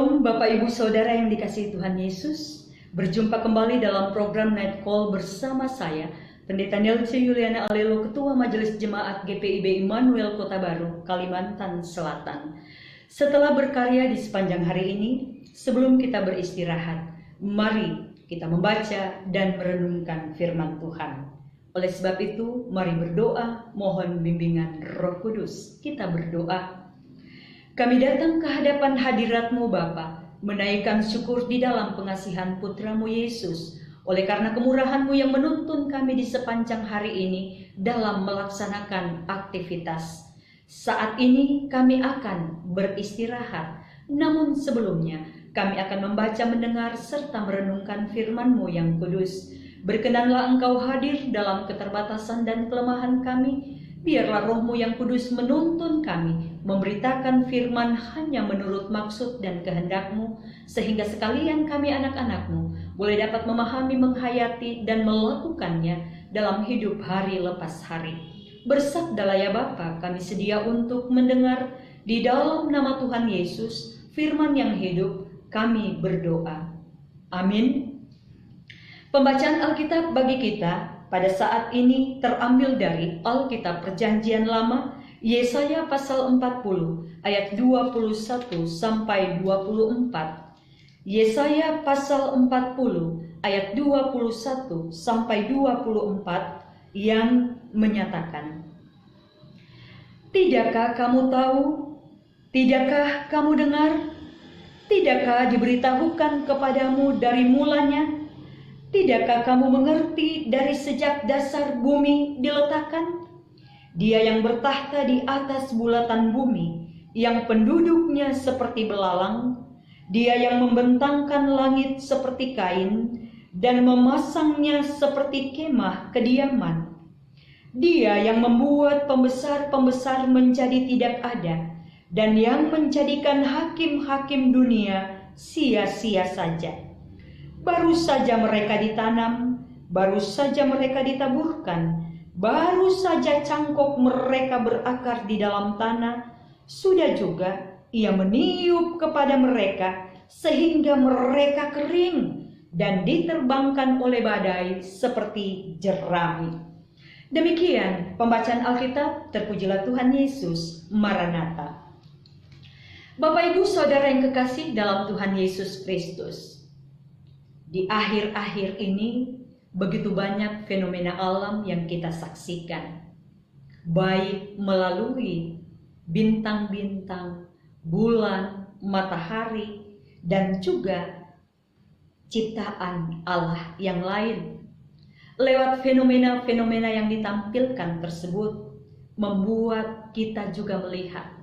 Shalom Bapak Ibu Saudara yang dikasihi Tuhan Yesus. Berjumpa kembali dalam program Night Call bersama saya, Pendeta Nelce Yuliana Alelo, Ketua Majelis Jemaat GPIB Immanuel Kota Baru, Kalimantan Selatan. Setelah berkarya di sepanjang hari ini, sebelum kita beristirahat, mari kita membaca dan merenungkan firman Tuhan. Oleh sebab itu, mari berdoa, mohon bimbingan Roh Kudus. Kita berdoa. Kami datang ke hadapan hadirat-Mu Bapa, menaikkan syukur di dalam pengasihan Putra-Mu Yesus, oleh karena kemurahan-Mu yang menuntun kami di sepanjang hari ini dalam melaksanakan aktivitas. Saat ini kami akan beristirahat, namun sebelumnya kami akan membaca, mendengar, serta merenungkan firman-Mu yang kudus. Berkenanlah Engkau hadir dalam keterbatasan dan kelemahan kami. Biarlah Roh-Mu yang kudus menuntun kami, memberitakan firman hanya menurut maksud dan kehendak-Mu, sehingga sekalian kami anak-anak-Mu boleh dapat memahami, menghayati, dan melakukannya dalam hidup hari lepas hari. Bersabdalah ya Bapa, kami sedia untuk mendengar. Di dalam nama Tuhan Yesus, firman yang hidup, kami berdoa. Amin. Pembacaan Alkitab bagi kita pada saat ini terambil dari Alkitab Perjanjian Lama, Yesaya pasal 40 ayat 21 sampai 24. Yesaya pasal 40 ayat 21 sampai 24 yang menyatakan, "Tidakkah kamu tahu? Tidakkah kamu dengar? Tidakkah diberitahukan kepadamu dari mulanya? Tidakkah kamu mengerti dari sejak dasar bumi diletakkan? Dia yang bertahta di atas bulatan bumi, yang penduduknya seperti belalang, dia yang membentangkan langit seperti kain, dan memasangnya seperti kemah kediaman. Dia yang membuat pembesar-pembesar menjadi tidak ada, dan yang menjadikan hakim-hakim dunia sia-sia saja. Baru saja mereka ditanam, baru saja mereka ditaburkan, baru saja cangkok mereka berakar di dalam tanah, sudah juga ia meniup kepada mereka sehingga mereka kering dan diterbangkan oleh badai seperti jerami." Demikian pembacaan Alkitab. Terpujilah Tuhan Yesus. Maranatha. Bapak Ibu Saudara yang kekasih dalam Tuhan Yesus Kristus, di akhir-akhir ini begitu banyak fenomena alam yang kita saksikan, baik melalui bintang-bintang, bulan, matahari, dan juga ciptaan Allah yang lain. Lewat fenomena-fenomena yang ditampilkan tersebut, membuat kita juga melihat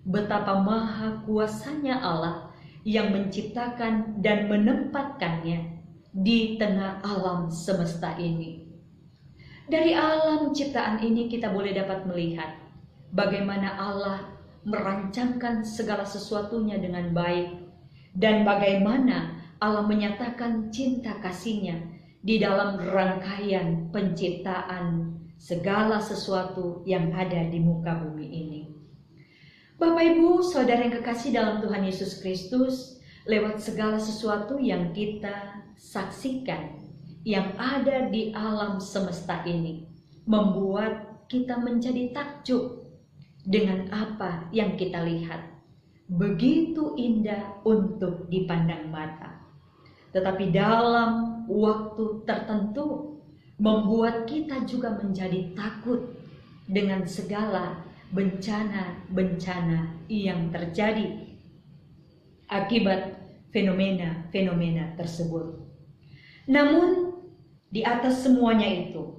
betapa maha kuasanya Allah yang menciptakan dan menempatkannya di tengah alam semesta ini. Dari alam ciptaan ini kita boleh dapat melihat bagaimana Allah merancangkan segala sesuatunya dengan baik, dan bagaimana Allah menyatakan cinta kasih-Nya di dalam rangkaian penciptaan segala sesuatu yang ada di muka bumi ini. Bapak Ibu Saudara yang kekasih dalam Tuhan Yesus Kristus, lewat segala sesuatu yang kita saksikan, yang ada di alam semesta ini, membuat kita menjadi takjub dengan apa yang kita lihat. Begitu indah untuk dipandang mata, tetapi dalam waktu tertentu membuat kita juga menjadi takut dengan segala bencana-bencana yang terjadi akibat fenomena-fenomena tersebut. Namun di atas semuanya itu,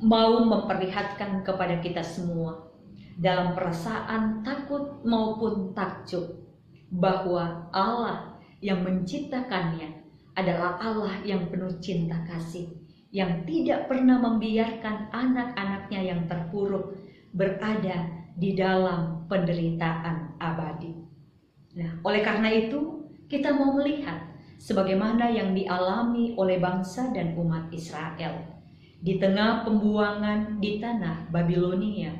mau memperlihatkan kepada kita semua dalam perasaan takut maupun takjub bahwa Allah yang menciptakannya adalah Allah yang penuh cinta kasih, yang tidak pernah membiarkan anak-anaknya yang terpuruk berada di dalam penderitaan abadi. Nah, oleh karena itu kita mau melihat sebagaimana yang dialami oleh bangsa dan umat Israel di tengah pembuangan di tanah Babilonia.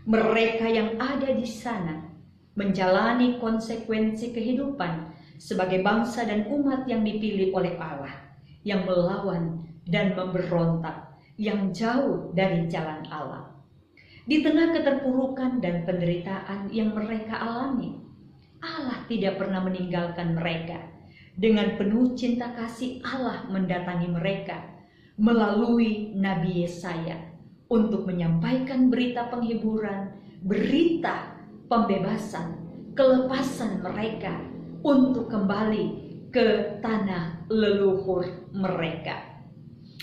Mereka yang ada di sana menjalani konsekuensi kehidupan sebagai bangsa dan umat yang dipilih oleh Allah, yang melawan dan memberontak, yang jauh dari jalan Allah. Di tengah keterpurukan dan penderitaan yang mereka alami, Allah tidak pernah meninggalkan mereka. Dengan penuh cinta kasih, Allah mendatangi mereka melalui Nabi Yesaya untuk menyampaikan berita penghiburan, berita pembebasan, kelepasan mereka untuk kembali ke tanah leluhur mereka.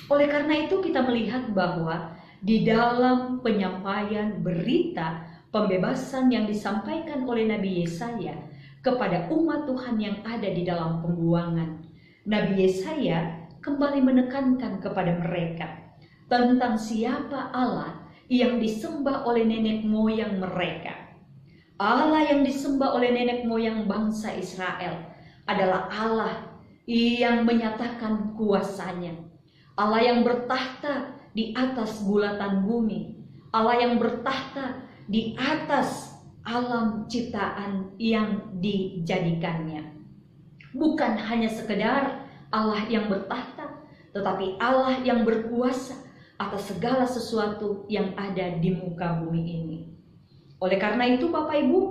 Oleh karena itu kita melihat bahwa di dalam penyampaian berita pembebasan yang disampaikan oleh Nabi Yesaya kepada umat Tuhan yang ada di dalam pembuangan, Nabi Yesaya kembali menekankan kepada mereka tentang siapa Allah yang disembah oleh nenek moyang mereka. Allah yang disembah oleh nenek moyang bangsa Israel adalah Allah yang menyatakan kuasanya, Allah yang bertahta di atas bulatan bumi, Allah yang bertahta di atas alam ciptaan yang dijadikannya. Bukan hanya sekedar Allah yang bertahta, tetapi Allah yang berkuasa atas segala sesuatu yang ada di muka bumi ini. Oleh karena itu Bapak Ibu,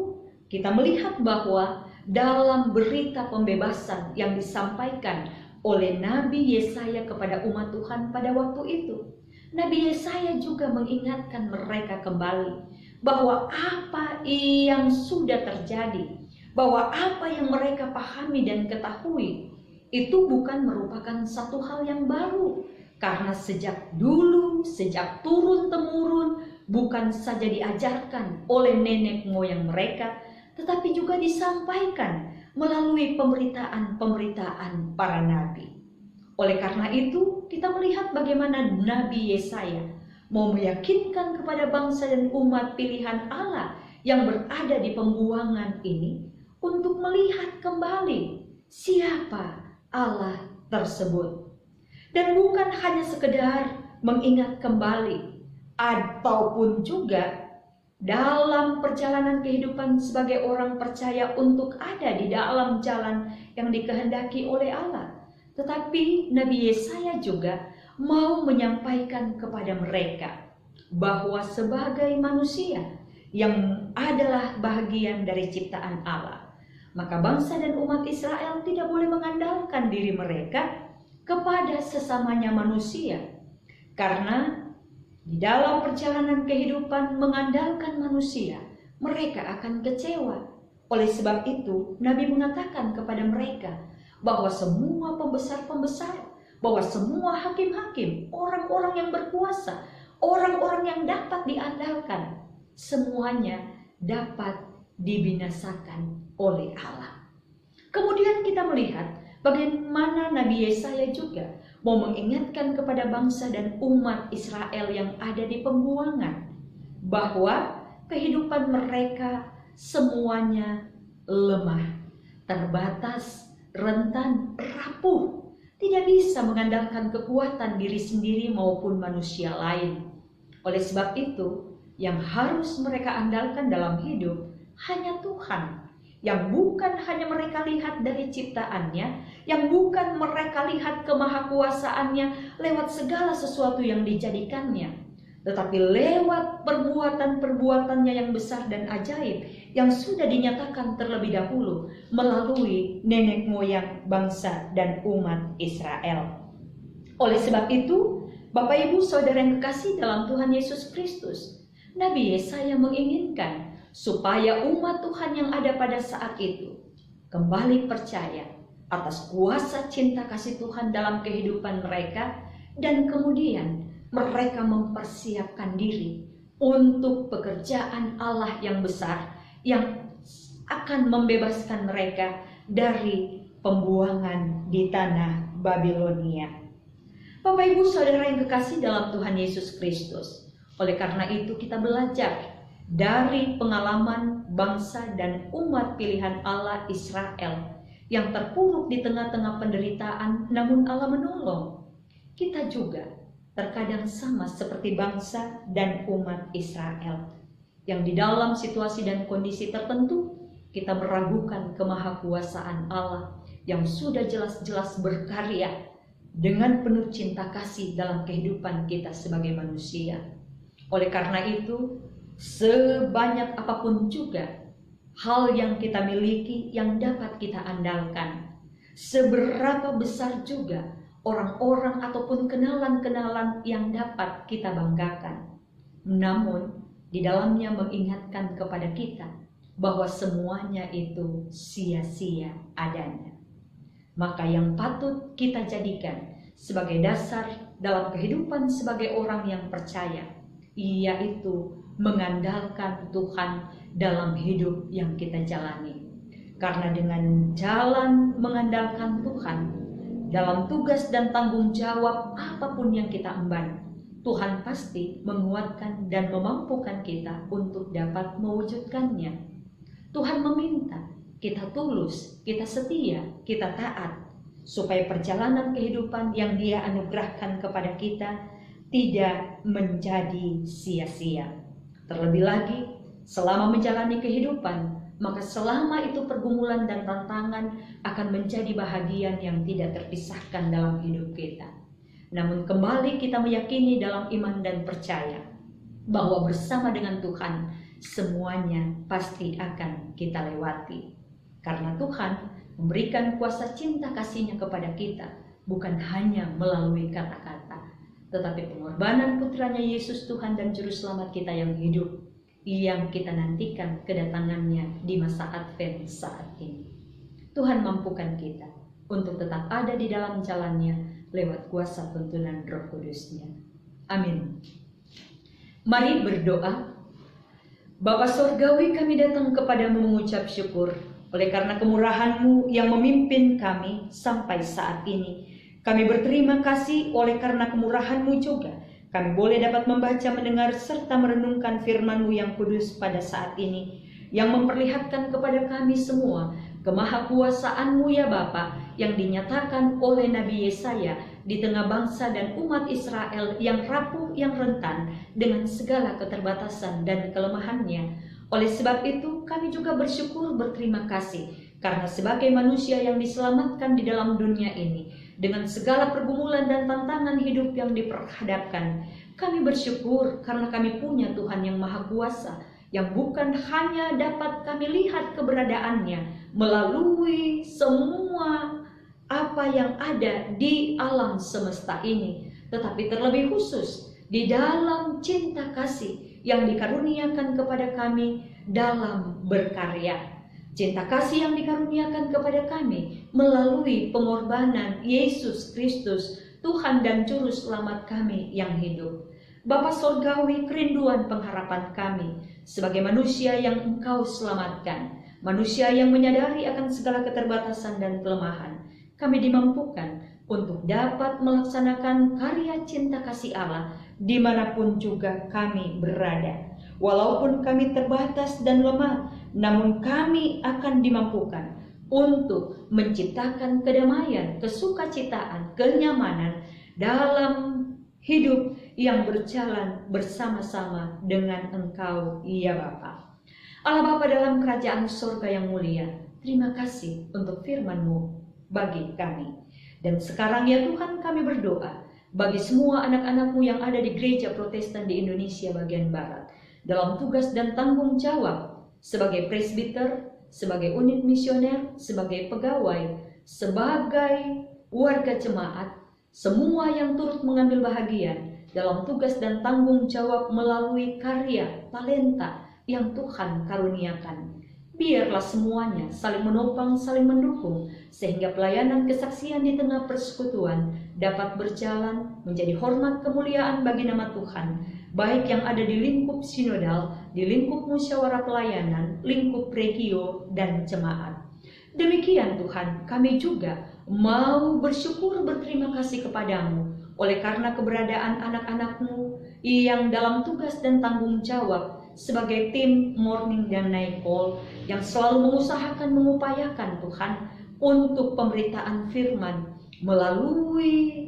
kita melihat bahwa dalam berita pembebasan yang disampaikan oleh Nabi Yesaya kepada umat Tuhan pada waktu itu, Nabi Yesaya juga mengingatkan mereka kembali bahwa apa yang sudah terjadi, bahwa apa yang mereka pahami dan ketahui itu bukan merupakan satu hal yang baru. Karena sejak dulu, sejak turun-temurun, bukan saja diajarkan oleh nenek moyang mereka, tetapi juga disampaikan melalui pemberitaan-pemberitaan para nabi. Oleh karena itu, kita melihat bagaimana Nabi Yesaya mau meyakinkan kepada bangsa dan umat pilihan Allah yang berada di pembuangan ini untuk melihat kembali siapa Allah tersebut. Dan bukan hanya sekedar mengingat kembali, ataupun juga dalam perjalanan kehidupan sebagai orang percaya untuk ada di dalam jalan yang dikehendaki oleh Allah. Tetapi Nabi Yesaya juga mau menyampaikan kepada mereka bahwa sebagai manusia yang adalah bagian dari ciptaan Allah, maka bangsa dan umat Israel tidak boleh mengandalkan diri mereka kepada sesamanya manusia. Karena di dalam perjalanan kehidupan mengandalkan manusia, mereka akan kecewa. Oleh sebab itu, Nabi mengatakan kepada mereka bahwa semua pembesar-pembesar, bahwa semua hakim-hakim, orang-orang yang berkuasa, orang-orang yang dapat diandalkan, semuanya dapat dibinasakan oleh Allah. Kemudian kita melihat bagaimana Nabi Yesaya juga mau mengingatkan kepada bangsa dan umat Israel yang ada di pembuangan bahwa kehidupan mereka semuanya lemah, terbatas, rentan, rapuh, tidak bisa mengandalkan kekuatan diri sendiri maupun manusia lain. Oleh sebab itu, yang harus mereka andalkan dalam hidup hanya Tuhan, yang bukan hanya mereka lihat dari ciptaannya, yang bukan mereka lihat kemahakuasaannya lewat segala sesuatu yang dijadikannya, tetapi lewat perbuatan-perbuatannya yang besar dan ajaib yang sudah dinyatakan terlebih dahulu melalui nenek moyang bangsa dan umat Israel. Oleh sebab itu, Bapak Ibu Saudara yang kekasih dalam Tuhan Yesus Kristus, Nabi Yesaya menginginkan supaya umat Tuhan yang ada pada saat itu kembali percaya atas kuasa cinta kasih Tuhan dalam kehidupan mereka, dan kemudian mereka mempersiapkan diri untuk pekerjaan Allah yang besar yang akan membebaskan mereka dari pembuangan di tanah Babilonia. Bapak Ibu Saudara yang kekasih dalam Tuhan Yesus Kristus, oleh karena itu kita belajar dari pengalaman bangsa dan umat pilihan Allah Israel yang terpuruk di tengah-tengah penderitaan, namun Allah menolong. Kita juga terkadang sama seperti bangsa dan umat Israel yang di dalam situasi dan kondisi tertentu kita meragukan kemahakuasaan Allah yang sudah jelas-jelas berkarya dengan penuh cinta kasih dalam kehidupan kita sebagai manusia. Oleh karena itu, sebanyak apapun juga hal yang kita miliki yang dapat kita andalkan, seberapa besar juga orang-orang ataupun kenalan-kenalan yang dapat kita banggakan, namun di dalamnya mengingatkan kepada kita bahwa semuanya itu sia-sia adanya. Maka yang patut kita jadikan sebagai dasar dalam kehidupan sebagai orang yang percaya, yaitu mengandalkan Tuhan dalam hidup yang kita jalani. Karena dengan jalan mengandalkan Tuhan dalam tugas dan tanggung jawab apapun yang kita emban, Tuhan pasti menguatkan dan memampukan kita untuk dapat mewujudkannya. Tuhan meminta kita tulus, kita setia, kita taat, supaya perjalanan kehidupan yang Dia anugerahkan kepada kita tidak menjadi sia-sia. Terlebih lagi, selama menjalani kehidupan, maka selama itu pergumulan dan tantangan akan menjadi bahagian yang tidak terpisahkan dalam hidup kita. Namun kembali kita meyakini dalam iman dan percaya bahwa bersama dengan Tuhan semuanya pasti akan kita lewati. Karena Tuhan memberikan kuasa cinta kasih-Nya kepada kita bukan hanya melalui kata-kata, tetapi pengorbanan putranya Yesus Tuhan dan Juru Selamat kita yang hidup, yang kita nantikan kedatangannya di masa Advent saat ini. Tuhan mampukan kita untuk tetap ada di dalam jalannya lewat kuasa tuntunan Roh Kudus-Nya. Amin. Mari berdoa. Bapa Sorgawi, kami datang kepadamu mengucap syukur oleh karena kemurahan-Mu yang memimpin kami sampai saat ini. Kami berterima kasih oleh karena kemurahan-Mu juga kami boleh dapat membaca, mendengar, serta merenungkan firman-Mu yang kudus pada saat ini, yang memperlihatkan kepada kami semua kemahakuasaan-Mu ya Bapa, yang dinyatakan oleh Nabi Yesaya di tengah bangsa dan umat Israel yang rapuh, yang rentan dengan segala keterbatasan dan kelemahannya. Oleh sebab itu kami juga bersyukur, berterima kasih karena sebagai manusia yang diselamatkan di dalam dunia ini dengan segala pergumulan dan tantangan hidup yang diperhadapkan, kami bersyukur karena kami punya Tuhan yang Maha Kuasa, yang bukan hanya dapat kami lihat keberadaannya melalui semua apa yang ada di alam semesta ini, tetapi terlebih khusus di dalam cinta kasih yang dikaruniakan kepada kami dalam berkarya. Cinta kasih yang dikaruniakan kepada kami melalui pengorbanan Yesus Kristus, Tuhan dan Juru Selamat kami yang hidup. Bapa Sorgawi, kerinduan pengharapan kami sebagai manusia yang Engkau selamatkan, manusia yang menyadari akan segala keterbatasan dan kelemahan, kami dimampukan untuk dapat melaksanakan karya cinta kasih Allah dimanapun juga kami berada. Walaupun kami terbatas dan lemah, namun kami akan dimampukan untuk menciptakan kedamaian, kesukacitaan, kenyamanan dalam hidup yang berjalan bersama-sama dengan Engkau ya Bapa. Allah Bapa dalam kerajaan surga yang mulia, terima kasih untuk firman-Mu bagi kami. Dan sekarang ya Tuhan, kami berdoa bagi semua anak-anak-Mu yang ada di gereja Protestan di Indonesia bagian Barat, dalam tugas dan tanggung jawab sebagai presbiter, sebagai unit misioner, sebagai pegawai, sebagai warga jemaat, semua yang turut mengambil bahagian dalam tugas dan tanggung jawab melalui karya, talenta yang Tuhan karuniakan. Biarlah semuanya saling menopang, saling mendukung, sehingga pelayanan kesaksian di tengah persekutuan dapat berjalan menjadi hormat kemuliaan bagi nama Tuhan, baik yang ada di lingkup sinodal, di lingkup musyawarah pelayanan, lingkup regio, dan jemaat. Demikian Tuhan, kami juga mau bersyukur, berterima kasih kepadamu oleh karena keberadaan anak-anak-Mu yang dalam tugas dan tanggung jawab sebagai tim morning dan night call yang selalu mengusahakan, mengupayakan Tuhan untuk pemberitaan firman melalui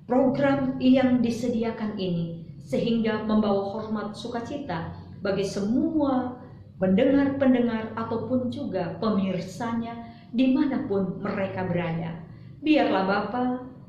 program yang disediakan ini, sehingga membawa hormat sukacita bagi semua pendengar-pendengar ataupun juga pemirsanya dimanapun mereka berada. Biarlah Bapa,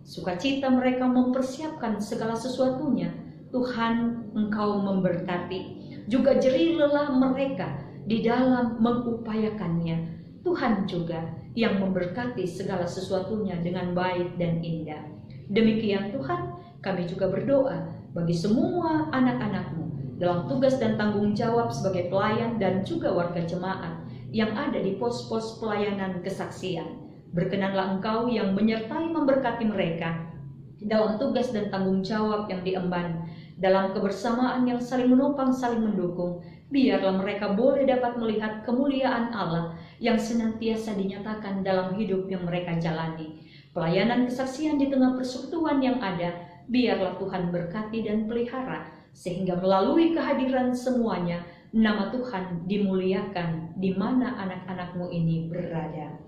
sukacita mereka mempersiapkan segala sesuatunya. Tuhan, Engkau memberkati. Juga jerih lelah mereka di dalam mengupayakannya. Tuhan juga yang memberkati segala sesuatunya dengan baik dan indah. Demikian Tuhan, kami juga berdoa bagi semua anak-anak-Mu dalam tugas dan tanggung jawab sebagai pelayan dan juga warga jemaat yang ada di pos-pos pelayanan kesaksian. Berkenanlah Engkau yang menyertai memberkati mereka dalam tugas dan tanggung jawab yang diemban, dalam kebersamaan yang saling menopang, saling mendukung. Biarlah mereka boleh dapat melihat kemuliaan Allah yang senantiasa dinyatakan dalam hidup yang mereka jalani. Pelayanan kesaksian di tengah persekutuan yang ada, biarlah Tuhan berkati dan pelihara, sehingga melalui kehadiran semuanya, nama Tuhan dimuliakan di mana anak-anak-Mu ini berada.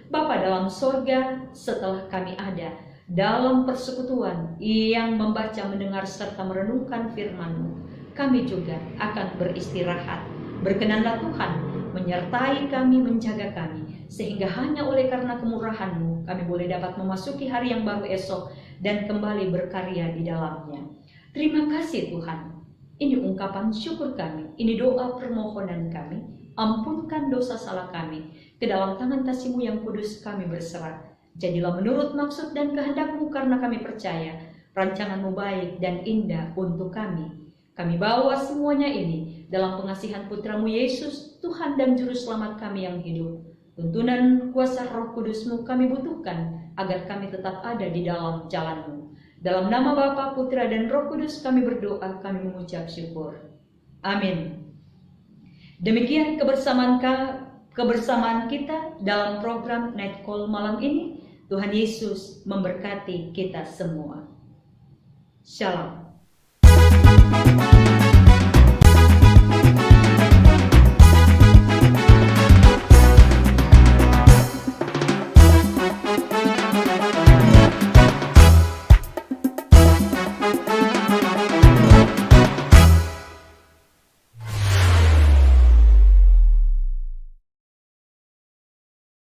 Bapa dalam sorga, setelah kami ada dalam persekutuan yang membaca, mendengar, serta merenungkan firman-Mu, kami juga akan beristirahat. Berkenanlah Tuhan menyertai kami, menjaga kami, sehingga hanya oleh karena kemurahan-Mu kami boleh dapat memasuki hari yang baru esok dan kembali berkarya di dalamnya. Terima kasih Tuhan. Ini ungkapan syukur kami, ini doa permohonan kami. Ampunkan dosa salah kami, ke dalam tangan kasih-Mu yang kudus kami berserah. Jadilah menurut maksud dan kehendak-Mu, karena kami percaya rancangan-Mu baik dan indah untuk kami. Kami bawa semuanya ini dalam pengasihan Putra-Mu Yesus, Tuhan dan Juru Selamat kami yang hidup. Tuntunan kuasa Roh Kudus-Mu kami butuhkan agar kami tetap ada di dalam jalan-Mu. Dalam nama Bapa, Putra, dan Roh Kudus kami berdoa, kami mengucap syukur. Amin. Demikian kebersamaan kita dalam program Night Call malam ini. Tuhan Yesus memberkati kita semua. Shalom.